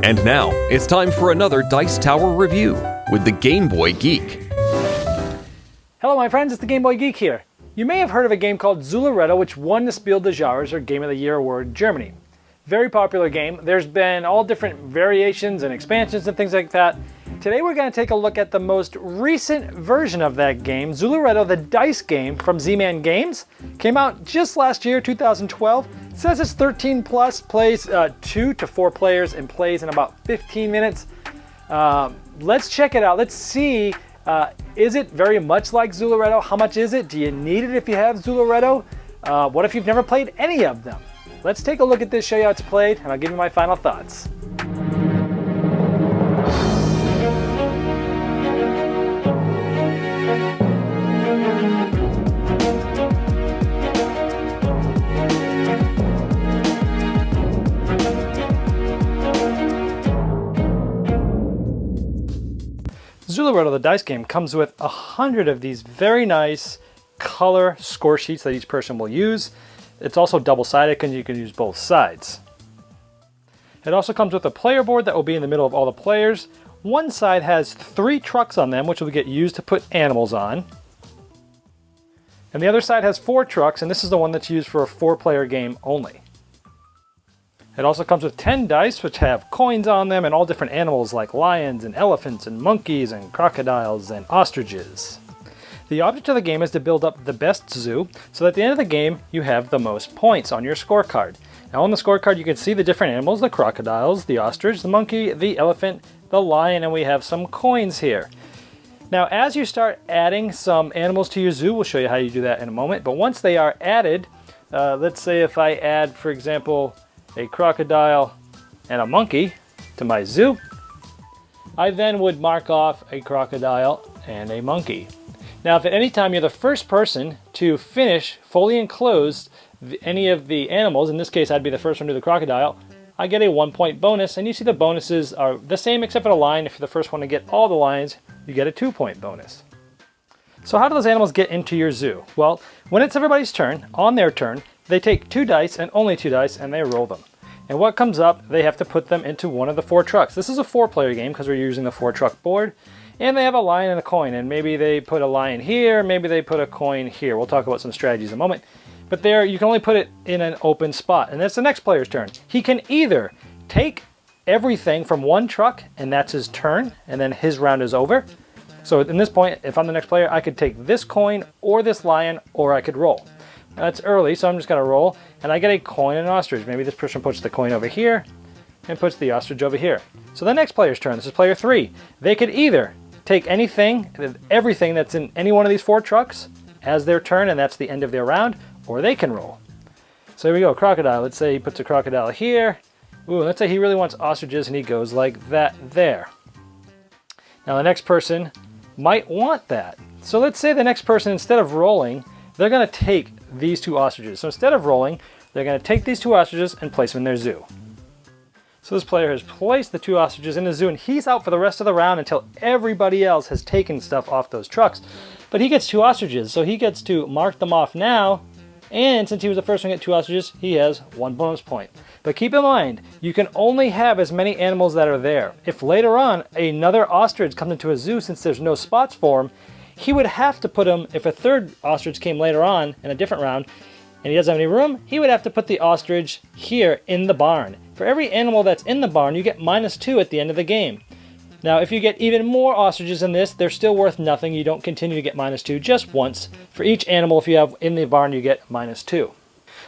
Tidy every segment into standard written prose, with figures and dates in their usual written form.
And now, it's time for another Dice Tower review with the Game Boy Geek. Hello my friends, it's the Game Boy Geek here. You may have heard of a game called Zooloretto, which won the Spiel des Jahres, or Game of the Year award in Germany. Very popular game. There's been all different variations and expansions and things like that. Today we're going to take a look at the most recent version of that game, Zooloretto, the dice game from Z-Man Games. Came out just last year, 2012. It says it's 13 plus, plays 2 to 4 players, and plays in about 15 minutes. Let's check it out. Let's see, is it very much like Zooloretto? How much is it? Do you need it if you have Zooloretto? What if you've never played any of them? Let's take a look at this, show you how it's played, and I'll give you my final thoughts. Zooloretto, the dice game, comes with 100 of these very nice color score sheets that each person will use. It's also double-sided and you can use both sides. It also comes with a player board that will be in the middle of all the players. One side has 3 trucks on them, which will get used to put animals on. And the other side has 4 trucks, and this is the one that's used for a 4-player game only. It also comes with 10 dice, which have coins on them and all different animals like lions and elephants and monkeys and crocodiles and ostriches. The object of the game is to build up the best zoo, so that at the end of the game you have the most points on your scorecard. Now on the scorecard you can see the different animals, the crocodiles, the ostrich, the monkey, the elephant, the lion, and we have some coins here. Now as you start adding some animals to your zoo, we'll show you how you do that in a moment, but once they are added, let's say if I add, for example, a crocodile and a monkey to my zoo, I then would mark off a crocodile and a monkey. Now if at any time you're the first person to finish fully enclosed any of the animals, in this case I'd be the first one to do the crocodile, I get a 1-point bonus, and you see the bonuses are the same except for the lion. If you're the first one to get all the lions, you get a 2-point bonus. So how do those animals get into your zoo? Well, when it's everybody's turn, on their turn, they take 2 dice and only 2 dice and they roll them. And what comes up, they have to put them into one of the 4 trucks. This is a 4-player game because we're using the 4-truck board. And they have a lion and a coin, and maybe they put a lion here, maybe they put a coin here. We'll talk about some strategies in a moment. But there, you can only put it in an open spot, and that's the next player's turn. He can either take everything from one truck, and that's his turn, and then his round is over. So at this point, if I'm the next player, I could take this coin or this lion, or I could roll. Now, it's early, so I'm just going to roll, and I get a coin and an ostrich. Maybe this person puts the coin over here and puts the ostrich over here. So the next player's turn, this is player 3. They could either take anything, everything that's in any one of these 4 trucks as their turn, and that's the end of their round, or they can roll. So here we go, crocodile. Let's say he puts a crocodile here. Ooh, let's say he really wants ostriches, and he goes like that there. Now the next person might want that. So let's say the next person, instead of rolling, they're going to take these 2 ostriches. So instead of rolling, they're going to take these 2 ostriches and place them in their zoo. So this player has placed the 2 ostriches in the zoo, and he's out for the rest of the round until everybody else has taken stuff off those trucks. But he gets 2 ostriches, so he gets to mark them off now, and since he was the first one to get 2 ostriches, he has 1 bonus point. But keep in mind, you can only have as many animals that are there. If later on another ostrich comes into a zoo, since there's no spots for him, he would have to put him, if a 3rd ostrich came later on in a different round, and he doesn't have any room, he would have to put the ostrich here in the barn. For every animal that's in the barn, you get -2 at the end of the game. Now, if you get even more ostriches in this, they're still worth nothing. You don't continue to get -2 just once. For each animal, if you have in the barn, you get -2.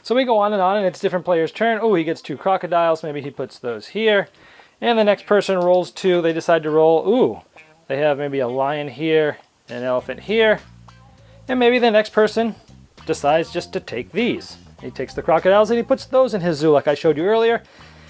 So we go on, and it's different players' turn. Oh, he gets 2 crocodiles. Maybe he puts those here. And the next person rolls 2. They decide to roll. Ooh, they have maybe a lion here, an elephant here. And maybe the next person decides just to take these. He takes the crocodiles and he puts those in his zoo like I showed you earlier.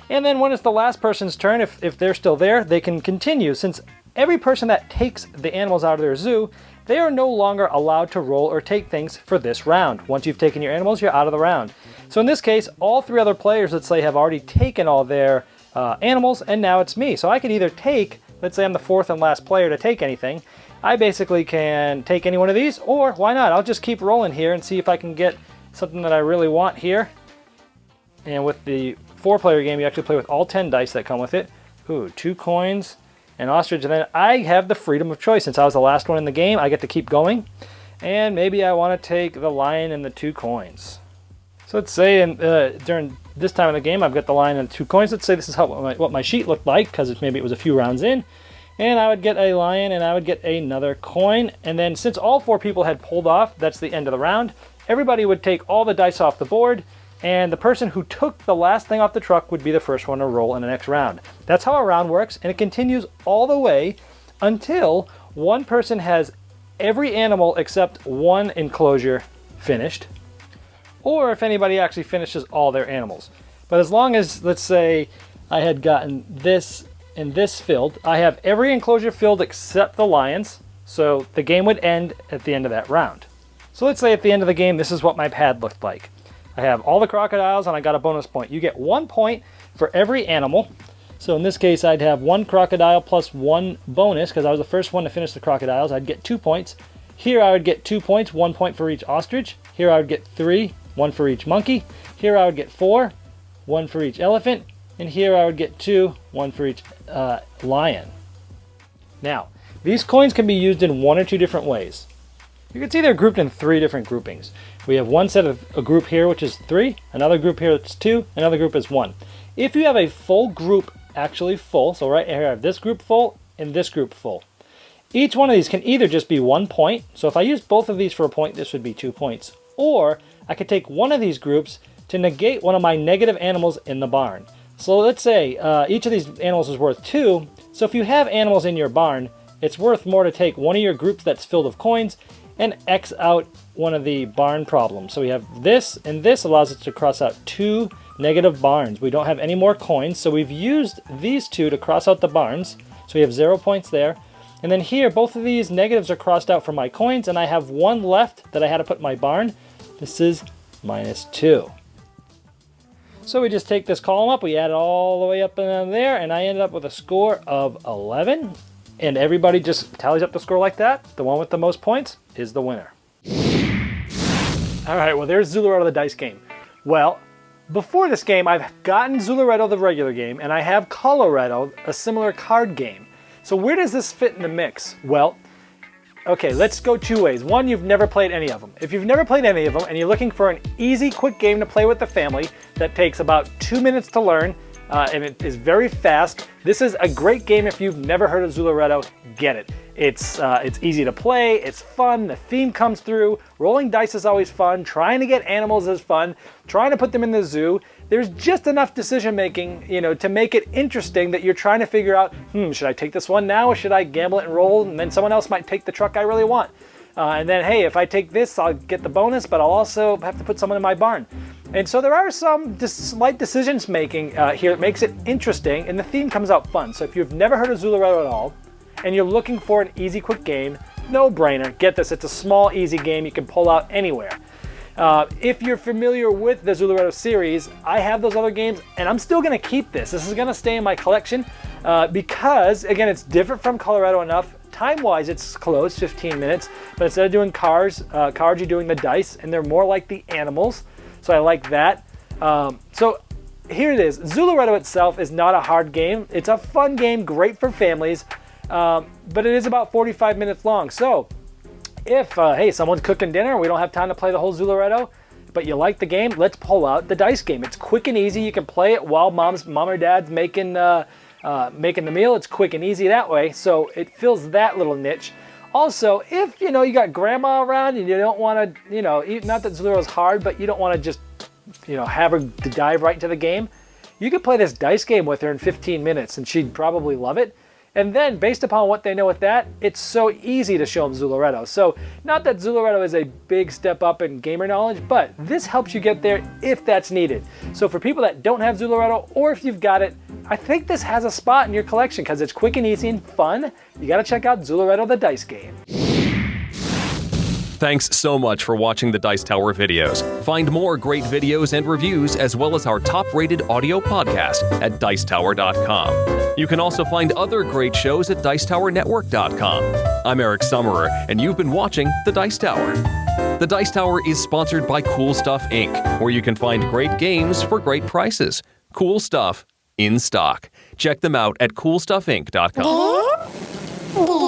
And then when it's the last person's turn, if they're still there, they can continue. Since every person that takes the animals out of their zoo, they are no longer allowed to roll or take things for this round. Once you've taken your animals, you're out of the round. So in this case, all 3 other players, let's say, have already taken all their animals, and now it's me. So I could either take, let's say I'm the 4th and last player to take anything, I basically can take any one of these, or why not? I'll just keep rolling here and see if I can get something that I really want here. And with the 4-player game, you actually play with all 10 dice that come with it. Ooh, 2 coins, and ostrich, and then I have the freedom of choice. Since I was the last one in the game, I get to keep going. And maybe I want to take the lion and the 2 coins. So let's say during this time of the game, I've got the lion and 2 coins. Let's say this is what my sheet looked like, because maybe it was a few rounds in. And I would get a lion, and I would get another coin. And then since all 4 people had pulled off, that's the end of the round. Everybody would take all the dice off the board, and the person who took the last thing off the truck would be the first one to roll in the next round. That's how a round works, and it continues all the way until one person has every animal except one enclosure finished, or if anybody actually finishes all their animals. But as long as, let's say, I had gotten this and this filled, I have every enclosure filled except the lions, so the game would end at the end of that round. So let's say at the end of the game, this is what my pad looked like. I have all the crocodiles, and I got a bonus point. You get 1 point for every animal. So in this case, I'd have 1 crocodile plus 1 bonus, because I was the first one to finish the crocodiles. I'd get 2 points. Here I would get 2 points, 1 point for each ostrich. Here I would get 3, 1 for each monkey. Here I would get 4, 1 for each elephant. And here I would get 2, 1 for each lion. Now, these coins can be used in 1 or 2 different ways. You can see they're grouped in 3 different groupings. We have one set of a group here, which is 3, another group here that's 2, another group is 1. If you have a full group actually full, so right here I have this group full and this group full. Each one of these can either just be 1 point, so if I use both of these for a point, this would be 2 points. Or I could take one of these groups to negate one of my negative animals in the barn. So let's say each of these animals is worth 2, so if you have animals in your barn, it's worth more to take one of your groups that's filled with coins and X out one of the barn problems. So we have this, and this allows us to cross out 2 negative barns. We don't have any more coins, so we've used these 2 to cross out the barns. So we have 0 points there. And then here, both of these negatives are crossed out for my coins, and I have 1 left that I had to put in my barn. This is -2. So we just take this column up, we add it all the way up and there, and I ended up with a score of 11. And everybody just tallies up the score like that. The one with the most points is the winner. All right, well, there's Zooloretto, the dice game. Well, before this game, I've gotten Zooloretto, the regular game, and I have Coloretto, a similar card game. So where does this fit in the mix? Well, okay, let's go 2 ways. One, you've never played any of them. If you've never played any of them and you're looking for an easy, quick game to play with the family that takes about 2 minutes to learn, and it is very fast, this is a great game. If you've never heard of Zooloretto, get it. It's easy to play, it's fun, the theme comes through, rolling dice is always fun, trying to get animals is fun, trying to put them in the zoo. There's just enough decision making, to make it interesting that you're trying to figure out, should I take this one now or should I gamble it and roll, and then someone else might take the truck I really want. And then, hey, if I take this, I'll get the bonus, but I'll also have to put someone in my barn. And so there are some slight decisions making here that makes it interesting, and the theme comes out fun. So if you've never heard of Zooloretto at all, and you're looking for an easy, quick game, no brainer, get this. It's a small, easy game you can pull out anywhere. If you're familiar with the Zooloretto series, I have those other games, and I'm still going to keep this. This is going to stay in my collection because, again, it's different from Coloretto enough. Time-wise, it's close, 15 minutes, but instead of doing cards, you're doing the dice, and they're more like the animals, so I like that. So here it is. Zooloretto itself is not a hard game. It's a fun game, great for families, but it is about 45 minutes long. So if, hey, someone's cooking dinner and we don't have time to play the whole Zooloretto, but you like the game, let's pull out the dice game. It's quick and easy. You can play it while mom or dad's making the meal. It's quick and easy that way, so it fills that little niche. Also, if you got grandma around and you don't want to, not that Zooloretto's hard, but you don't want to just, have her to dive right into the game, you could play this dice game with her in 15 minutes and she'd probably love it. And then, based upon what they know with that, it's so easy to show them Zooloretto. So, not that Zooloretto is a big step up in gamer knowledge, but this helps you get there if that's needed. So for people that don't have Zooloretto, or if you've got it, I think this has a spot in your collection because it's quick and easy and fun. You got to check out Zooloretto, the dice game. Thanks so much for watching the Dice Tower videos. Find more great videos and reviews, as well as our top-rated audio podcast at Dicetower.com. You can also find other great shows at DicetowerNetwork.com. I'm Eric Summerer, and you've been watching The Dice Tower. The Dice Tower is sponsored by Cool Stuff Inc., where you can find great games for great prices. Cool stuff in stock. Check them out at coolstuffinc.com.